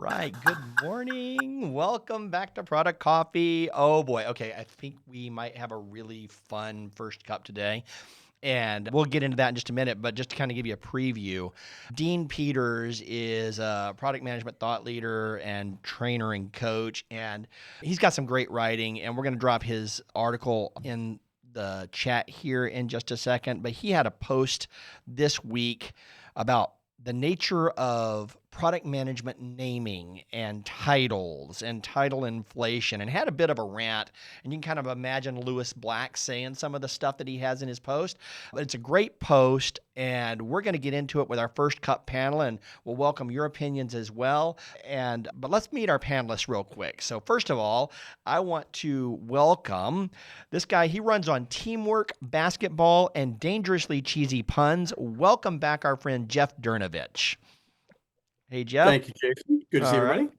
right. Good morning. Welcome back to Product Coffee. Oh boy. Okay. I think we might have a really fun first cup today. And we'll get into that in just a minute, but just to kind of give you a preview, Dean Peters is a product management thought leader and trainer and coach, and he's got some great writing, and we're going to drop his article in the chat here in just a second, but he had a post this week about the nature of product management naming and titles and title inflation, and had a bit of a rant. And you can kind of imagine Lewis Black saying some of the stuff that he has in his post. But it's a great post, and we're going to get into it with our first cup panel, and we'll welcome your opinions as well. But let's meet our panelists real quick. So first of all, I want to welcome this guy. He runs on teamwork, basketball, and dangerously cheesy puns. Welcome back, our friend Jeff Dernovich. Hey, Jeff. Thank you, Jason. Good to see everybody. Right.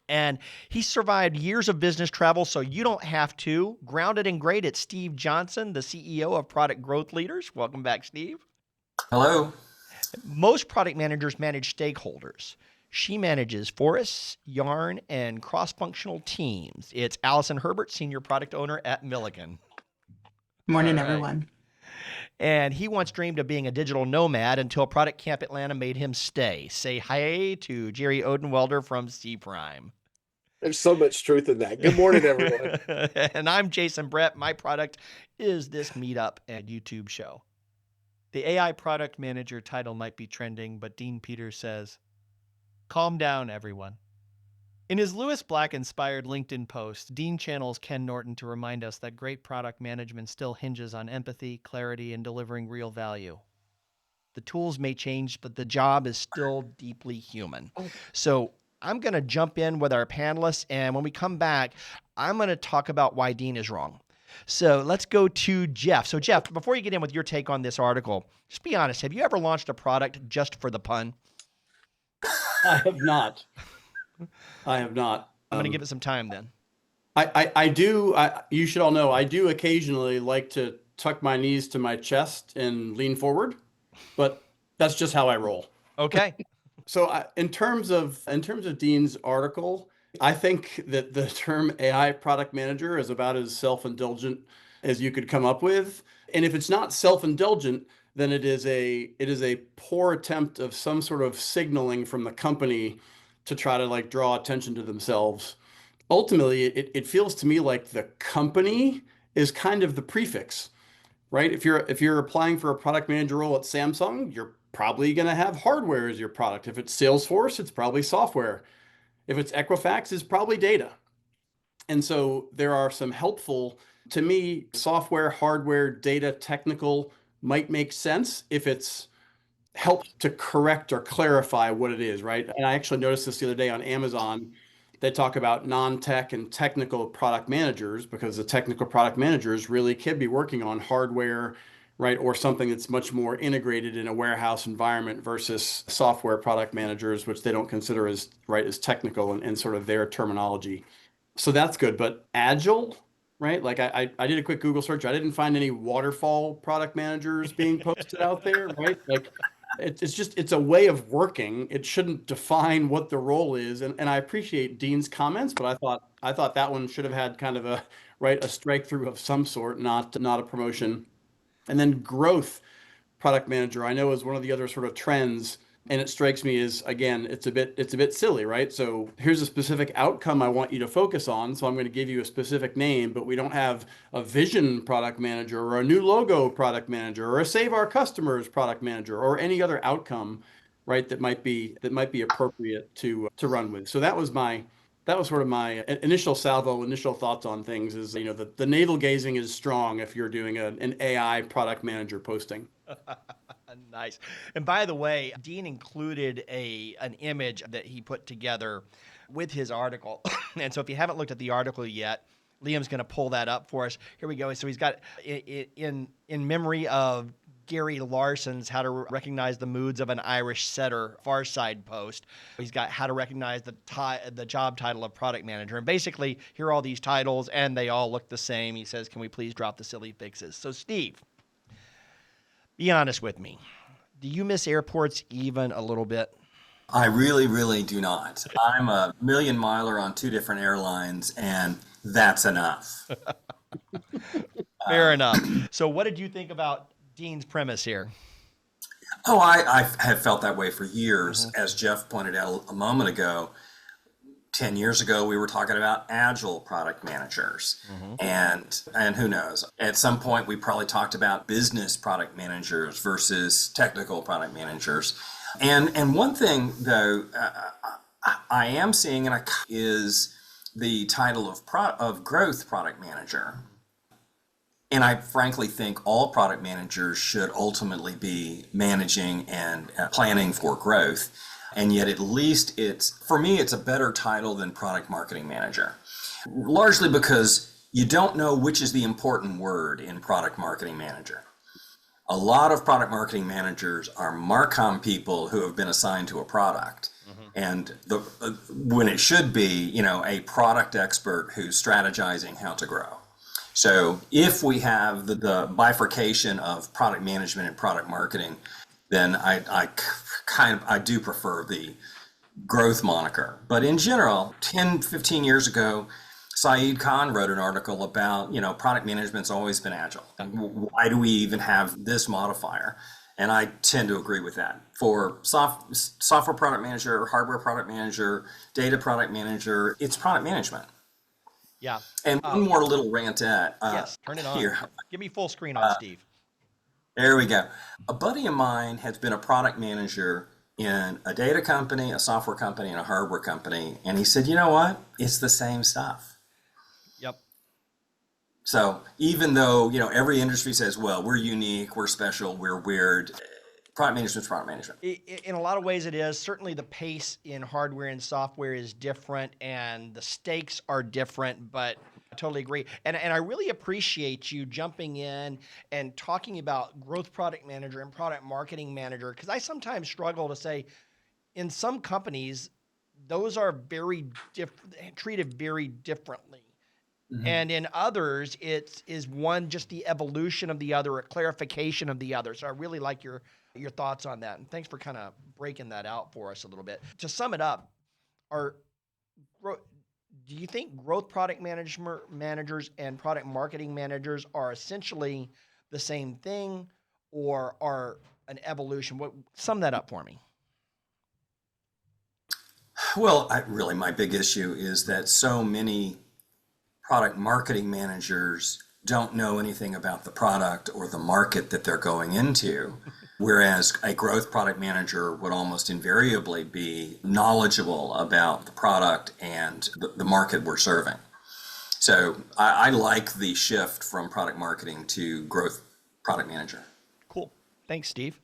And he survived years of business travel, so you don't have to. Grounded and great, it's Steve Johnson, the CEO of Product Growth Leaders. Welcome back, Steve. Hello. Most product managers manage stakeholders. She manages forests, yarn, and cross-functional teams. It's Allison Herbert, Senior Product Owner at Milligan. Morning, everyone. And he once dreamed of being a digital nomad until Product Camp Atlanta made him stay. Say hi to Jerry Odenwelder from C Prime. There's so much truth in that. Good morning, everyone. And I'm Jason Brett. My product is this meetup and YouTube show. The AI product manager title might be trending, but Dean Peters says, calm down, everyone. In his Lewis Black-inspired LinkedIn post, Dean channels Ken Norton to remind us that great product management still hinges on empathy, clarity, and delivering real value. The tools may change, but the job is still deeply human. So I'm going to jump in with our panelists, and when we come back, I'm going to talk about why Dean is wrong. So let's go to Jeff. So Jeff, before you get in with your take on this article, just be honest. Have you ever launched a product just for the pun? I have not. I'm going to give it some time then. I do. You should all know I do occasionally like to tuck my knees to my chest and lean forward, but that's just how I roll. Okay. So in terms of Dean's article, I think that the term AI product manager is about as self-indulgent as you could come up with. And if it's not self-indulgent, then it is a poor attempt of some sort of signaling from the company to try to draw attention to themselves. Ultimately, it feels to me like the company is kind of the prefix, right? If you're applying for a product manager role at Samsung, you're probably going to have hardware as your product. If it's Salesforce, it's probably software. If it's Equifax, it's probably data. And so there are some helpful, to me, software, hardware, data, technical might make sense if it's help to correct or clarify what it is, right? And I actually noticed this the other day on Amazon. They talk about non-tech and technical product managers because the technical product managers really could be working on hardware, right? Or something that's much more integrated in a warehouse environment versus software product managers, which they don't consider as technical and sort of their terminology. So that's good. But agile, right? I did a quick Google search. I didn't find any waterfall product managers being posted out there, right? It's a way of working. It shouldn't define what the role is. And I appreciate Dean's comments, but I thought that one should have had kind of a strike through of some sort, not a promotion. And then growth product manager, I know, is one of the other sort of trends. And it strikes me as, again, it's a bit silly, right? So here's a specific outcome I want you to focus on. So I'm going to give you a specific name, but we don't have a vision product manager or a new logo product manager or a save our customers product manager or any other outcome, right? That might be appropriate to run with. So that was sort of my initial thoughts on things is, the navel gazing is strong if you're doing an AI product manager posting. Nice. And by the way, Dean included an image that he put together with his article. And so if you haven't looked at the article yet, Liam's going to pull that up for us. Here we go. So he's got in memory of Gary Larson's How to Recognize the Moods of an Irish Setter Far Side post. He's got how to recognize the job title of product manager. And basically, here are all these titles, and they all look the same. He says, can we please drop the silly fixes? So Steve, be honest with me. Do you miss airports even a little bit? I really, really do not. I'm a million miler on 2 different airlines, and that's enough. Fair enough. So what did you think about Dean's premise here? Oh, I have felt that way for years. As Jeff pointed out a moment ago, 10 years ago, we were talking about agile product managers. And who knows? At some point, we probably talked about business product managers versus technical product managers. And one thing, though, I am seeing is the title of growth product manager. And I frankly think all product managers should ultimately be managing and planning for growth. And yet at least for me, it's a better title than product marketing manager. Largely because you don't know which is the important word in product marketing manager. A lot of product marketing managers are Marcom people who have been assigned to a product. And when it should be, a product expert who's strategizing how to grow. So if we have the bifurcation of product management and product marketing, then I do prefer the growth moniker. But in general, 10, 15 years ago, Saeed Khan wrote an article about, product management's always been agile. Why do we even have this modifier? And I tend to agree with that. For software product manager, hardware product manager, data product manager, it's product management. Yeah. And one more little rantette. Yes, turn it on. Here. Give me full screen on Steve. There we go. A buddy of mine has been a product manager in a data company, a software company, and a hardware company. And he said, you know what? It's the same stuff. Yep. So even though, every industry says, well, we're unique, we're special, we're weird, product management's product management. In a lot of ways it is. Certainly the pace in hardware and software is different and the stakes are different, but I totally agree. And I really appreciate you jumping in and talking about growth product manager and product marketing manager, because I sometimes struggle to say in some companies, those are treated very differently. And in others, it is one just the evolution of the other, a clarification of the other. So I really like your thoughts on that. And thanks for kind of breaking that out for us a little bit. To sum it up, do you think growth product managers and product marketing managers are essentially the same thing or are an evolution? Sum that up for me. Well, really my big issue is that so many product marketing managers don't know anything about the product or the market that they're going into, whereas a growth product manager would almost invariably be knowledgeable about the product and the market we're serving. So I like the shift from product marketing to growth product manager. Cool. Thanks, Steve.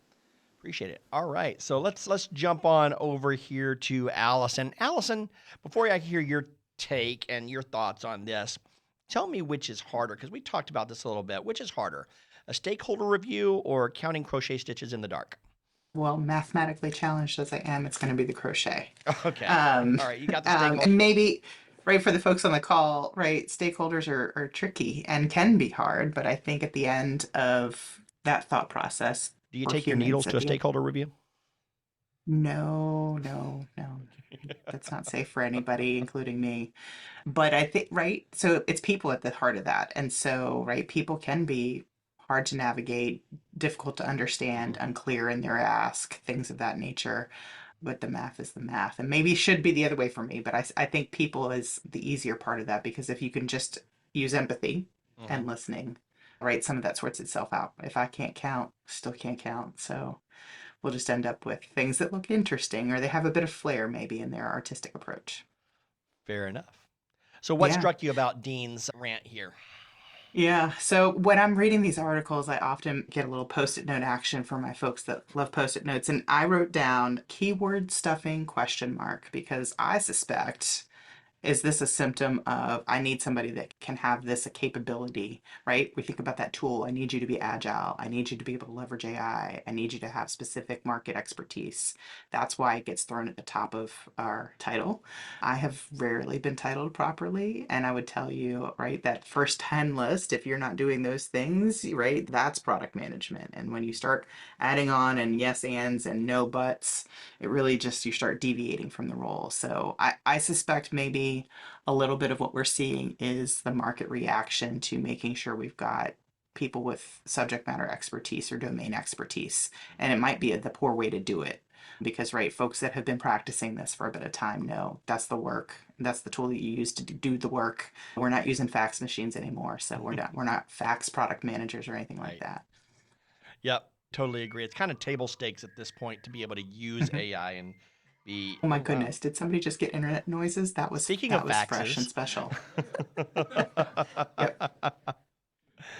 Appreciate it. All right. So let's jump on over here to Allison. Allison, before I hear your take and your thoughts on this, tell me which is harder, because we talked about this a little bit. Which is harder, a stakeholder review or counting crochet stitches in the dark? Well, mathematically challenged as I am, it's going to be the crochet. Okay. All right. You got the stakeholder. And maybe, right, for the folks on the call, right, stakeholders are tricky and can be hard, but I think at the end of that thought process, Do you take your needles to a stakeholder review? No. That's not safe for anybody, including me. But I think, right, so it's people at the heart of that. And so, right, people can be hard to navigate, difficult to understand, unclear in their ask, things of that nature. But the math is the math. And maybe it should be the other way for me. But I think people is the easier part of that, because if you can just use empathy and listening, right, some of that sorts itself out. If I can't count, still can't count. So we'll just end up with things that look interesting, or they have a bit of flair maybe in their artistic approach. Fair enough. So what Yeah. struck you about Dean's rant here? Yeah. So when I'm reading these articles, I often get a little post-it note action for my folks that love post-it notes. And I wrote down keyword stuffing ? Because I suspect Is this a symptom of I need somebody that can have this a capability, right? We think about that tool. I need you to be agile. I need you to be able to leverage AI. I need you to have specific market expertise. That's why it gets thrown at the top of our title. I have rarely been titled properly. And I would tell you, right, that first 10 list, if you're not doing those things, right, that's product management. And when you start adding on and yes ands and no buts, it really just you start deviating from the role. So I suspect maybe a little bit of what we're seeing is the market reaction to making sure we've got people with subject matter expertise or domain expertise. And it might be the poor way to do it. Because, right, folks that have been practicing this for a bit of time know that's the work. That's the tool that you use to do the work. We're not using fax machines anymore, so we're not fax product managers or anything like Right. that. Yep, totally agree. It's kind of table stakes at this point to be able to use AI and be. Oh my Oh wow! goodness, did somebody just get internet noises? Speaking of That was fresh and faxes. special. Yep.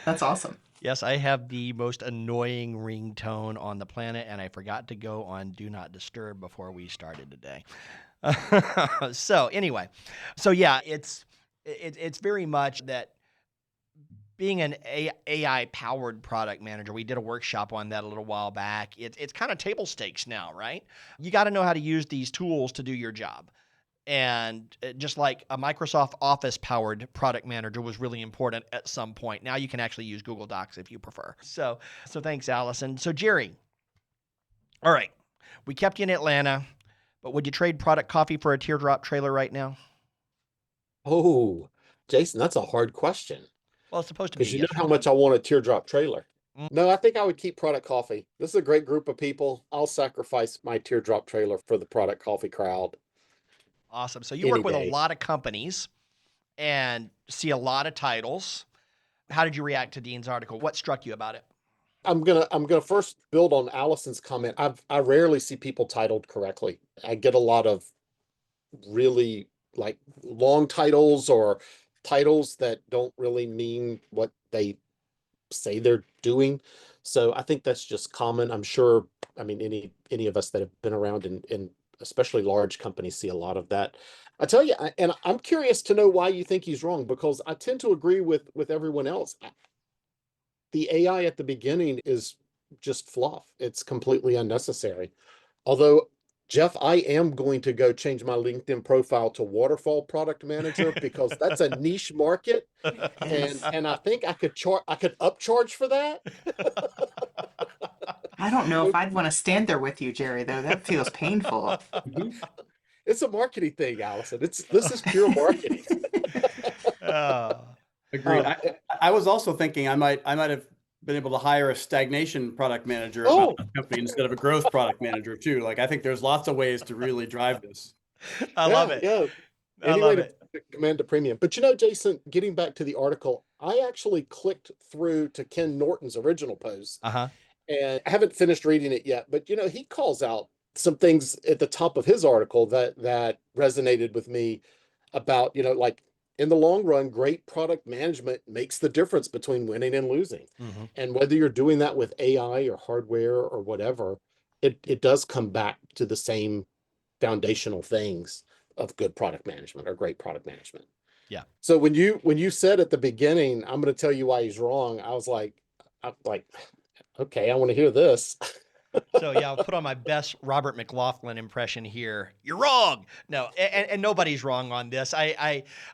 That's awesome. Yes, I have the most annoying ringtone on the planet, and I forgot to go on Do Not Disturb before we started today. So anyway, so yeah, it's very much that being an AI powered product manager. We did a workshop on that a little while back. It's kind of table stakes now, right? You got to know how to use these tools to do your job. And just like a Microsoft Office powered product manager was really important at some point. Now you can actually use Google Docs if you prefer. So thanks, Allison. So Jerry, all right, we kept you in Atlanta, but would you trade product coffee for a teardrop trailer right now? Oh, Jason, that's a hard question Well, it's supposed to be because a you know yes or how no. much I want a teardrop trailer. Mm. No, I think I would keep product coffee. This is a great group of people. I'll sacrifice my teardrop trailer for the product coffee crowd Awesome. So you any work with a day. lot of companies and see a lot of titles. How did you react to Dean's article? What struck you about it? I'm gonna first build on Allison's comment. I rarely see people titled correctly. I get a lot of really like long titles or titles that don't really mean what they say they're doing. So I think that's just common. I'm sure, I mean, any of us that have been around in especially large companies see a lot of that. I tell you, and I'm curious to know why you think he's wrong, because I tend to agree with everyone else. The AI at the beginning is just fluff. It's completely unnecessary. Although, Jeff, I am going to go change my LinkedIn profile to waterfall product manager because that's a niche market, It and is. I think I could upcharge for that. I don't know if I'd want to stand there with you, Jerry, though. That feels painful. Mhm. It's a marketing thing, Allison. This is pure marketing. Oh, Agreed. Um, I was also thinking I might have been able to hire a stagnation product manager at my oh, company instead of a growth product manager too. Like I think there's lots of ways to really drive this. I love yeah, it. yeah. I Any way love to it. command a premium. But Jason, getting back to the article, I actually clicked through to Ken Norton's original post, Uh-huh. and I haven't finished reading it yet. But he calls out some things at the top of his article that resonated with me about, like in the long run, great product management makes the difference between winning and losing. Mm-hmm. And whether you're doing that with AI or hardware or whatever, it does come back to the same foundational things of good product management or great product management. Yeah. So when you said at the beginning, I'm going to tell you why he's wrong, I'm like, okay, I want to hear this. So yeah, I'll put on my best Robert McLaughlin impression here. You're wrong. No, and nobody's wrong on this.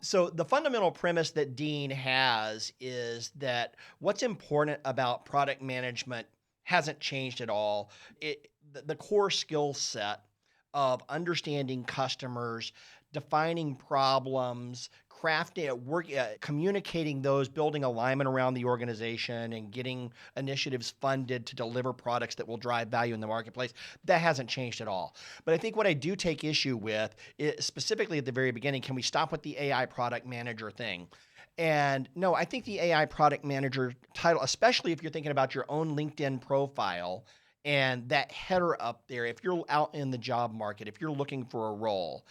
So the fundamental premise that Dean has is that what's important about product management hasn't changed at all. The core skill set of understanding customers, defining problems, communicating those, building alignment around the organization, and getting initiatives funded to deliver products that will drive value in the marketplace. That hasn't changed at all. But I think what I do take issue with, is, specifically at the very beginning, can we stop with the AI product manager thing? And no, I think the AI product manager title, especially if you're thinking about your own LinkedIn profile and that header up there, if you're out in the job market, if you're looking for a role,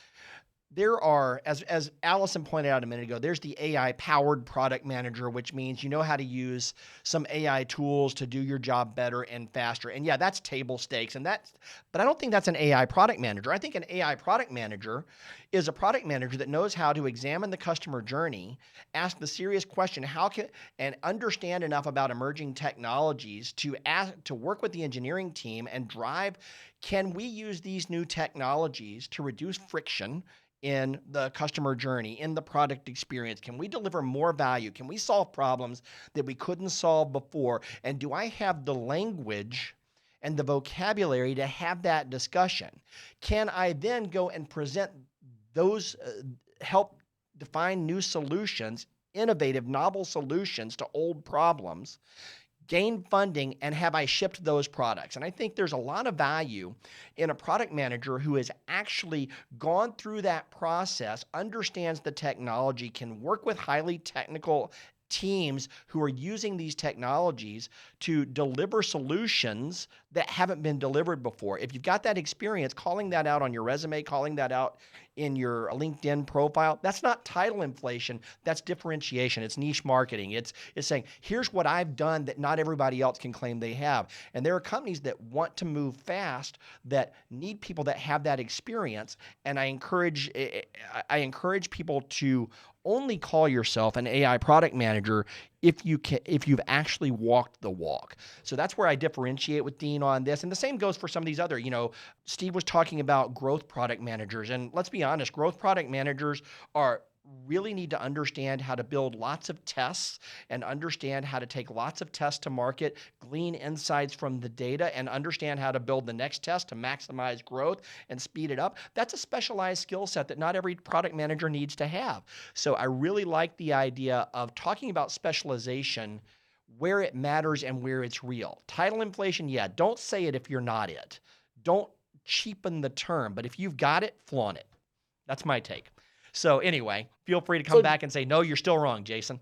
there are, as Allison pointed out a minute ago, there's the AI powered product manager, which means you know how to use some AI tools to do your job better and faster. And yeah, that's table stakes. But I don't think that's an AI product manager. I think an AI product manager is a product manager that knows how to examine the customer journey, ask the serious question, and understand enough about emerging technologies to work with the engineering team and drive, can we use these new technologies to reduce friction in the customer journey, in the product experience? Can we deliver more value? Can we solve problems that we couldn't solve before? And do I have the language and the vocabulary to have that discussion? Can I then go and present those, help define new solutions, innovative, novel solutions to old problems, gain funding, and have I shipped those products? And I think there's a lot of value in a product manager who has actually gone through that process, understands the technology, can work with highly technical teams who are using these technologies to deliver solutions that haven't been delivered before. If you've got that experience, calling that out on your resume, calling that out in your LinkedIn profile, that's not title inflation, that's differentiation. It's niche marketing. It's saying, here's what I've done that not everybody else can claim they have. And there are companies that want to move fast that need people that have that experience. And I encourage people to only call yourself an AI product manager if you've actually walked the walk. So that's where I differentiate with Dean on this. And the same goes for some of these other, Steve was talking about growth product managers. And let's be honest, growth product managers really need to understand how to build lots of tests and understand how to take lots of tests to market, glean insights from the data, and understand how to build the next test to maximize growth and speed it up. That's a specialized skill set that not every product manager needs to have. So I really like the idea of talking about specialization where it matters and where it's real. Title inflation, yeah, don't say it if you're not it. Don't cheapen the term, but if you've got it, flaunt it. That's my take. So anyway, feel free to come back and say, no, you're still wrong, Jason.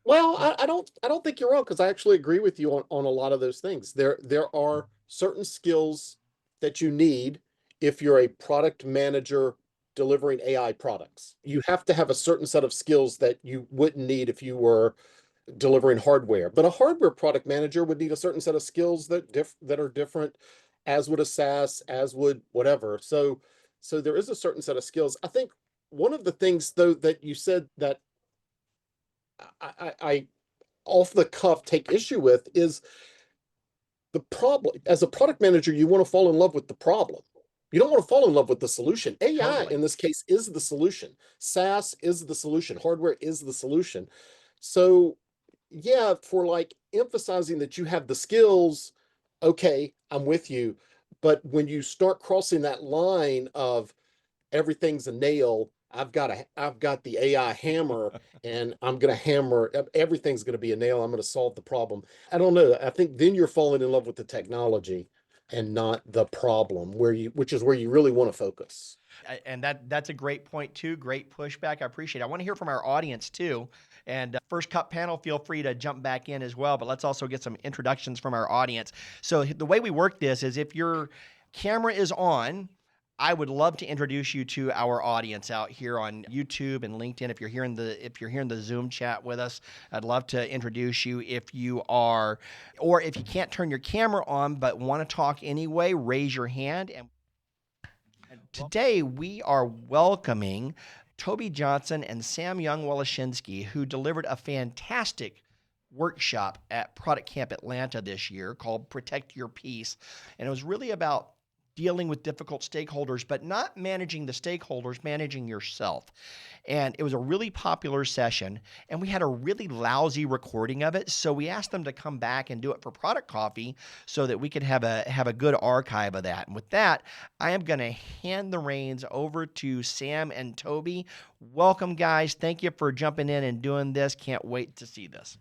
Well, I don't think you're wrong, because I actually agree with you on a lot of those things. There are certain skills that you need if you're a product manager delivering AI products. You have to have a certain set of skills that you wouldn't need if you were delivering hardware. But a hardware product manager would need a certain set of skills that are different, as would a SaaS, as would whatever. So there is a certain set of skills. I think one of the things, though, that you said that I off the cuff take issue with is the problem. As a product manager, you want to fall in love with the problem. You don't want to fall in love with the solution. AI, Totally. in this case, is the solution. SaaS is the solution. Hardware is the solution. So yeah, for like emphasizing that you have the skills, okay, I'm with you. But when you start crossing that line of everything's a nail, I've got the AI hammer, and I'm going to hammer, everything's going to be a nail. I'm going to solve the problem. I don't know. I think then you're falling in love with the technology and not the problem, which is where you really want to focus. And that's a great point too. Great pushback. I appreciate it. I want to hear from our audience too. And First Cup panel, feel free to jump back in as well. But let's also get some introductions from our audience. So the way we work this is, if your camera is on, I would love to introduce you to our audience out here on YouTube and LinkedIn. If you're here in the Zoom chat with us, I'd love to introduce you. If you can't turn your camera on but want to talk anyway, raise your hand. And today we are welcoming Toby Johnson and Sam Woloszynski, who delivered a fantastic workshop at Product Camp Atlanta this year called Protect Your Peace. And it was really about dealing with difficult stakeholders, but not managing the stakeholders, managing yourself. And it was a really popular session, and we had a really lousy recording of it. So we asked them to come back and do it for Product Coffee so that we could have a good archive of that. And with that, I am going to hand the reins over to Sam and Toby. Welcome, guys. Thank you for jumping in and doing this. Can't wait to see this.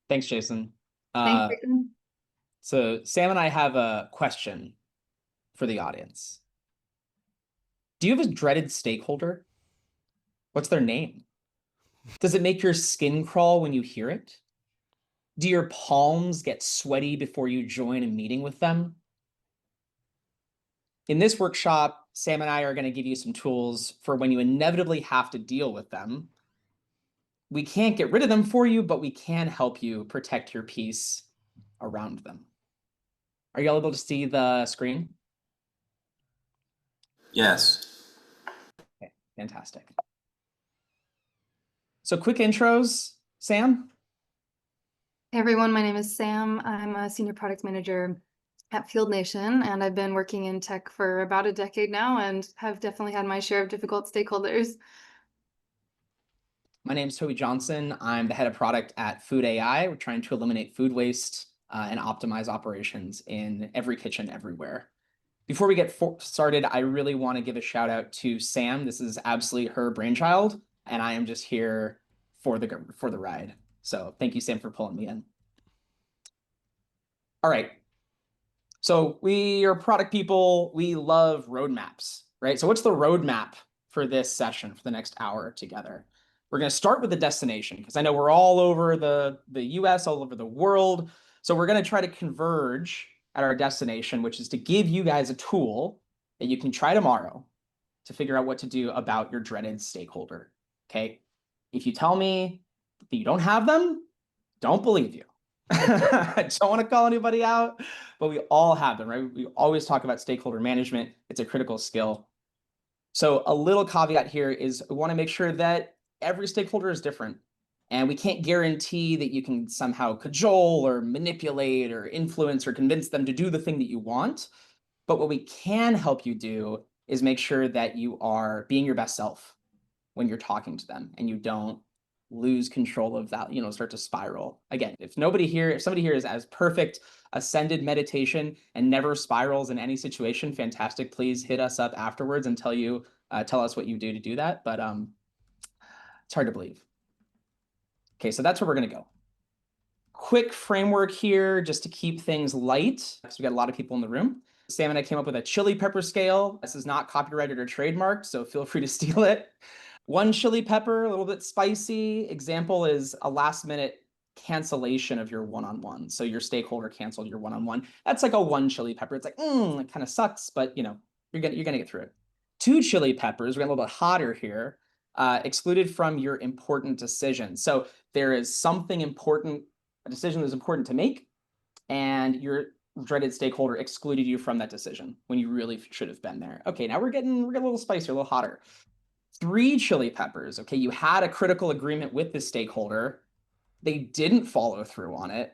Thanks, Jason. Thanks, Jason. So Sam and I have a question for the audience. Do you have a dreaded stakeholder? What's their name? Does it make your skin crawl when you hear it? Do your palms get sweaty before you join a meeting with them? In this workshop, Sam and I are going to give you some tools for when you inevitably have to deal with them. We can't get rid of them for you, but we can help you protect your peace around them. Are you all able to see the screen? Yes. Okay, fantastic. So quick intros, Sam? Hey everyone, my name is Sam. I'm a senior product manager at Field Nation, and I've been working in tech for about a decade now and have definitely had my share of difficult stakeholders. My name is Toby Johnson. I'm the head of product at Food AI. We're trying to eliminate food waste and optimize operations in every kitchen everywhere. Before we get started, I really want to give a shout out to Sam. This is absolutely her brainchild, and I am just here for the ride. So thank you, Sam, for pulling me in. All right. So we are product people. We love roadmaps, right? So what's the roadmap for this session for the next hour together? We're going to start with the destination because I know we're all over the US, all over the world. So we're going to try to converge at our destination, which is to give you guys a tool that you can try tomorrow to figure out what to do about your dreaded stakeholder. Okay. If you tell me that you don't have them, don't believe you. I don't want to call anybody out, but we all have them, right? We always talk about stakeholder management. It's a critical skill. So a little caveat here is we want to make sure that every stakeholder is different. And we can't guarantee that you can somehow cajole or manipulate or influence or convince them to do the thing that you want. But what we can help you do is make sure that you are being your best self when you're talking to them and you don't lose control of that, start to spiral. Again, if somebody here is as perfect ascended meditation and never spirals in any situation, fantastic. Please hit us up afterwards and tell us what you do to do that. But it's hard to believe. Okay, so that's where we're going to go. Quick framework here just to keep things light because we got a lot of people in the room. Sam and I came up with a chili pepper scale. This is not copyrighted or trademarked, so feel free to steal it. 1 chili pepper, a little bit spicy. Example is a last minute cancellation of your one-on-one. So your stakeholder canceled your one-on-one. That's like a 1 chili pepper. It's like, it kind of sucks, but you're gonna get through it. 2 chili peppers, we're getting a little bit hotter here, excluded from your important decision. So there is something important, a decision that's important to make, and your dreaded stakeholder excluded you from that decision when you really should have been there. Okay, now we're getting a little spicier, a little hotter. 3 chili peppers. Okay, you had a critical agreement with the stakeholder. They didn't follow through on it.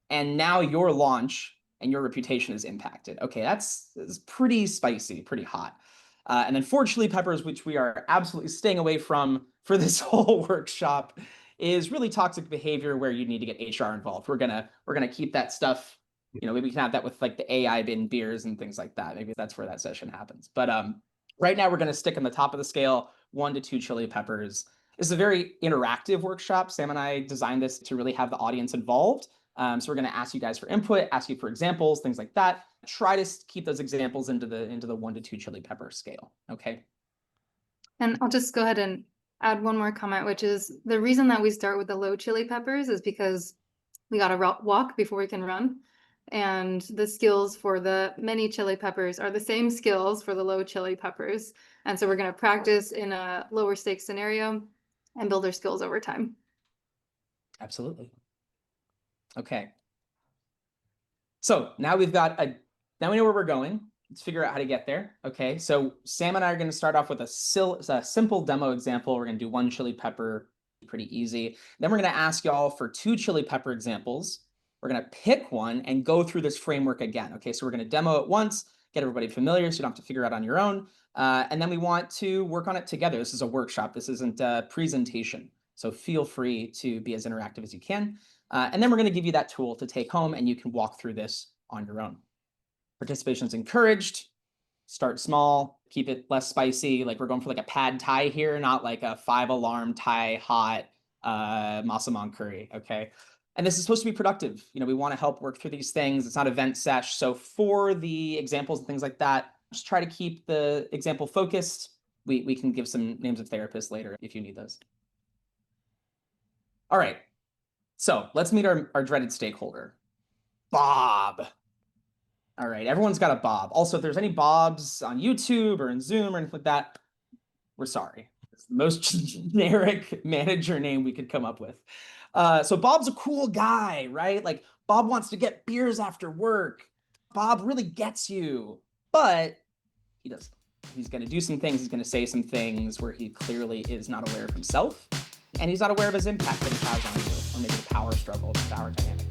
And now your launch and your reputation is impacted. Okay, that's pretty spicy, pretty hot. And then 4 chili peppers, which we are absolutely staying away from for this whole workshop, is really toxic behavior where you need to get HR involved. We're gonna keep that stuff. Maybe we can have that with like the AI bin beers and things like that. Maybe that's where that session happens. But right now we're going to stick on the top of the scale, 1 to 2 chili peppers. This is a very interactive workshop. Sam and I designed this to really have the audience involved. So we're going to ask you guys for input, ask you for examples, things like that. Try to keep those examples into the 1 to 2 chili pepper scale. Okay. And I'll just go ahead and add one more comment, which is the reason that we start with the low chili peppers is because we got to walk before we can run. And the skills for the many chili peppers are the same skills for the low chili peppers. And so we're going to practice in a lower stakes scenario and build our skills over time. Absolutely. Okay. So now we know where we're going. Let's figure out how to get there. Okay. So Sam and I are going to start off with a simple demo example. We're going to do 1 chili pepper, pretty easy. Then we're going to ask y'all for 2 chili pepper examples. We're going to pick one and go through this framework again. Okay, so we're going to demo it once, get everybody familiar so you don't have to figure it out on your own. And then we want to work on it together. This is a workshop. This isn't a presentation. So feel free to be as interactive as you can. And then we're going to give you that tool to take home and you can walk through this on your own. Participation is encouraged. Start small, keep it less spicy. Like we're going for like a pad Thai here, not like a 5-alarm Thai hot masamang curry, okay? And this is supposed to be productive. We want to help work through these things. It's not event sesh. So for the examples and things like that, just try to keep the example focused. We can give some names of therapists later if you need those. All right. So let's meet our dreaded stakeholder, Bob. All right, everyone's got a Bob. Also, if there's any Bobs on YouTube or in Zoom or anything like that, we're sorry. It's the most generic manager name we could come up with. So Bob's a cool guy, right? Like Bob wants to get beers after work. Bob really gets you, but he doesn't. He's going to do some things. He's going to say some things where he clearly is not aware of himself, and he's not aware of his impact that he has on you, or maybe the power struggle, the power dynamic.